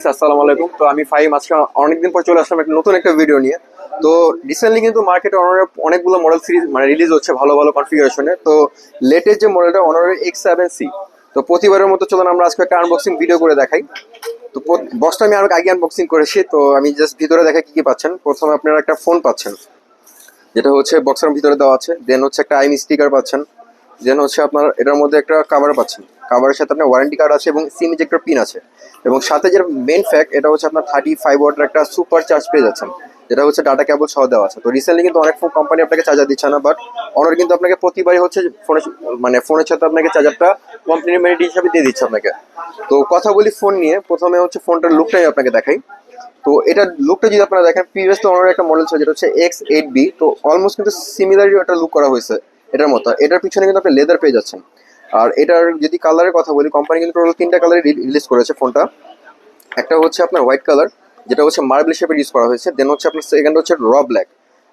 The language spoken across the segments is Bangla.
আসসালামু আলাইকুম। তো আমি ফাহিম, আজকে অনেকদিন পর চলে আসলাম একটা নতুন একটা ভিডিও নিয়ে। তো রিসেন্টলি কিন্তু মার্কেটে অনারের অনেকগুলো মডেল সিরিজ মানে রিলিজ হচ্ছে ভালো ভালো কনফিগারেশনে। তো লেটেস্ট যে মডেলটা অনারের X7C। তো প্রতিবারের মতো চলুন আমরা আজকে একটা আনবক্সিং ভিডিও করে দেখাই। তো বক্সটা আমি আরো আগে আনবক্সিং করেছি, তো আমি জাস্ট ভিতরে দেখা কি কি পাচ্ছেন। প্রথমে আপনারা একটা ফোন পাচ্ছেন, যেটা হচ্ছে বক্সের ভিতরে দেওয়া আছে। দেন হচ্ছে একটা আইএম স্টিকার পাচ্ছেন। দেন হচ্ছে আপনার এটার মধ্যে একটা কাভার পাচ্ছেন। কাভারের সাথে আপনার ওয়ারেন্টি কার্ড আছে এবং সিম ইজেক্টর পিন আছে। এবং সাথে যে মেন ফ্যাক্ট, এটা হচ্ছে আপনার 35 ওয়াটের একটা সুপার চার্জ পেয়ে যাচ্ছেন, যেটা হচ্ছে ডাটা কেবল সহ দেওয়া আছে। তো রিসেন্টলি কিন্তু অনেক কোম্পানি আপনাকে চার্জার দিচ্ছে না, বাট অনার কিন্তু আপনাকে প্রতিবারই হচ্ছে ফোনের সাথে আপনাকে চার্জারটা কমপ্লিমেন্টারি হিসাবে দিয়ে দিচ্ছে আপনাকে। তো কথা বলি ফোন নিয়ে, প্রথমে হচ্ছে ফোনটার লুকটাই আপনাকে দেখাই। তো এটার লুকটা যদি আপনারা দেখেন, প্রিভিয়াস তো অন্য একটা মডেল ছিল যেটা হচ্ছে X8B। তো অলমোস্ট কিন্তু সিমিলারই একটা লুক করা হয়েছে এটার মতো। এটার পিছনে কিন্তু আপনি লেদার পেয়ে যাচ্ছেন। আর এটার যদি কালারের কথা বলি, কোম্পানি কিন্তু টোটাল তিনটা কালারে রিলিজ করেছে ফোনটা। একটা হচ্ছে আপনার হোয়াইট কালার, যেটা হচ্ছে মার্বেল শেপে ইউজ করা হয়েছে। দেন হচ্ছে আপনার সেকেন্ড হচ্ছে র ব্ল্যাক।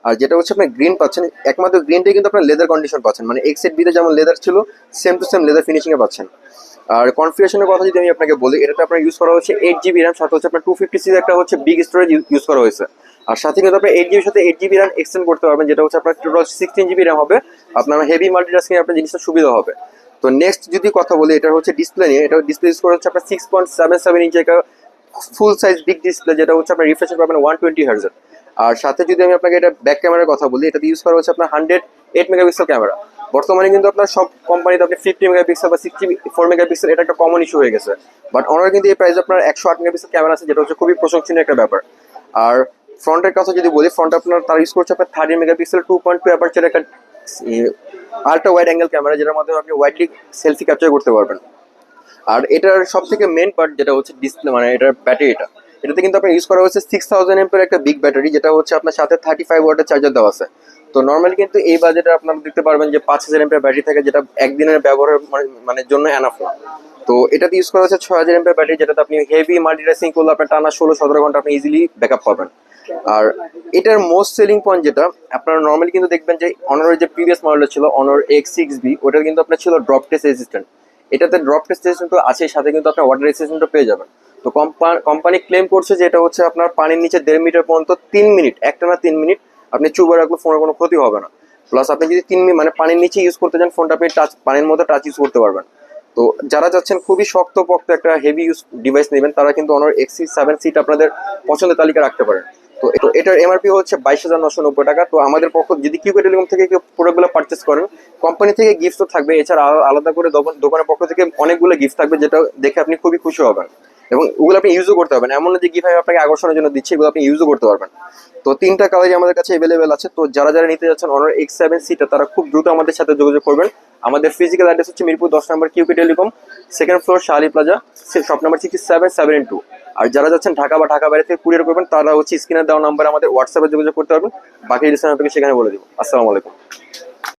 আর যেটা হচ্ছে আপনার গ্রিন পাচ্ছেন, একমাত্র গ্রিনটাই কিন্তু আপনার লেদার কন্ডিশন পাচ্ছেন, মানে X8B-তে যেমন লেদার ছিল সেম টু সেম লেদার ফিনিশিংয়ে পাচ্ছেন। আর কনফিগারেশনের কথা যদি আমি আপনাকে বলি, এটাতে আপনার ইউজ করা হচ্ছে 8 GB র্যাম, সাথে হচ্ছে আপনার 256 একটা হচ্ছে বিগ স্টোরেজ ইউজ করা হয়েছে। আর সাথে কিন্তু আপনার 8 GB সাথে 8 GB র্যাম এক্সটেন্ড করতে পারবেন, যেটা হচ্ছে আপনার টোটাল 16 GB র্যাম হবে। আপনার হেভি মাল্টিটাস্কিং আপনার জিনিসটা সুবিধা হবে। তো নেক্সট যদি কথা বলি, এটা হচ্ছে ডিসপ্লে নিয়ে। এটা ডিসপ্লে ইউজ করা হচ্ছে আপনার 6.77 ইঞ্চি একটা ফুল সাইজ বিগ ডিসপ্লে, যেটা হচ্ছে আপনার রিফ্রেশ পাবেন 120 Hz। আর সাথে যদি আমি আপনাকে এটা ব্যাক ক্যামেরার কথা বলি, এটাতে ইউজ করা হচ্ছে আপনার 108 মেগাপিক্সেল ক্যামেরা। বর্তমানে কিন্তু আপনার সব কোম্পানিতে আপনি 50 মেগাপিক্সেল বা 64 মেগাপিক্সেল, এটা একটা কমন ইস্যু হয়ে গেছে। বাট ওনার কিন্তু এই প্রাইস আপনার 108 মেগাপিক্সেল ক্যামেরা আছে, যেটা হচ্ছে খুবই প্রশংসনীয় একটা ব্যাপার। আর ফ্রন্টের কথা যদি বলি, ফ্রন্ট আপনার তারা ইউজ করছে আপনার 30 মেগাপিক্সেল 2.2 অ্যাপারচার একটা আল্ট্রা ওয়াইড অ্যাঙ্গেল ক্যামেরা, যেটার মাধ্যমে আপনি ওয়াইডলি সেলফি ক্যাপচার করতে পারবেন। আর এটার সব থেকে মেন পার্ট যেটা হচ্ছে ডিসপ্লে, মানে এটার ব্যাটারিটা। এটাতে কিন্তু আপনার ইউজ করা হচ্ছে 6000 mAh একটা বিগ ব্যাটারি, যেটা হচ্ছে আপনার সাথে 35 ওয়াটের চার্জার দেওয়া আছে। তো নর্মালি কিন্তু এই বাজেটে আপনারা দেখতে পারবেন যে 5000 mAh ব্যাটারি থাকে, যেটা একদিনের ব্যবহারের মানে জন্য এনাফ না। তো এটাতে ইউজ করা হচ্ছে 6000 mAh ব্যাটারি, যেটাতে আপনি হেভি মাল্টিটাস্কিং করলে আপনার টানা 16-17 ঘন্টা আপনি ইজিলি ব্যাকআপ পাবেন। আর এটার মোস্ট সেলিং পয়েন্ট যেটা, আপনারা নর্মালি কিন্তু দেখবেন যে অনারের যে প্রিভিয়াস মডেলটা ছিল অনার X6B, ওটা কিন্তু আপনার ছিল ড্রপ টেস্ট রেজিস্ট্যান্ট। এটাতে ড্রপ টেস্ট রেজিস্ট্যান্ট তো আছে, সাথে কিন্তু আপনার ওয়াটার রেজিস্ট্যান্টও পেয়ে যাবেন। তো কোম্পানি ক্লেম করছে যে এটা হচ্ছে আপনার পানির নিচে 1.5 মিটার পর্যন্ত 3 মিনিট, একটানা 3 মিনিট আপনি চুবে রাখলে ফোনের কোনো ক্ষতি হবে না। প্লাস আপনি যদি 3 মিনিট মানে পানির নিচে ইউজ করতে চান ফোনটা, আপনি টাচ পানির মধ্যে টাচ ইউজ করতে পারবেন। তো যারা চাচ্ছেন খুবই শক্তপোক্ত একটা হেভি ইউজ ডিভাইস নেবেন, তারা কিন্তু অনার X7C আপনাদের পছন্দের তালিকা রাখতে পারেন। তো এটার এমআরপি হচ্ছে 22,990 টাকা। তো আমাদের পক্ষ যদি কিউকে টেলিকম থেকে কেউ প্রোডাক্টগুলো পারচেস করেন, কোম্পানি থেকে গিফট তো থাকবে, এছাড়া আলাদা করে দোকানের পক্ষ থেকে অনেকগুলো গিফট থাকবে, যেটা দেখে আপনি খুবই খুশি হবেন। এবং ওগুলো আপনি ইউজও করতে পারবেন, এমন না যে গিফট আমি আপনাকে আকর্ষণের জন্য দিচ্ছি, এগুলো আপনি ইউজও করতে পারবেন। তো তিনটা কালারই আমাদের কাছে অ্যাভেলেবেল আছে। তো যারা যারা নিতে যাচ্ছেন অনার X7C-টা, তারা খুব দ্রুত আমাদের সাথে যোগাযোগ করবেন। আমাদের ফিজিক্যাল অ্যাড্রেস হচ্ছে মিরপুর 10 নম্বর QK telecom, second floor Shahali plaza, shop number 67772। আর যারা যাচ্ছেন ঢাকা বা ঢাকা বাইরে থেকে কুরিয়ার করবেন, তারা হচ্ছে স্ক্রিনে দেওয়া নাম্বার আমাদের হোয়াটসঅ্যাপে যোগাযোগ করতে পারবেন। বাকি ডিটেইলস আমি আপনাকে সেখানে বলে দিব। আসসালামু আলাইকুম।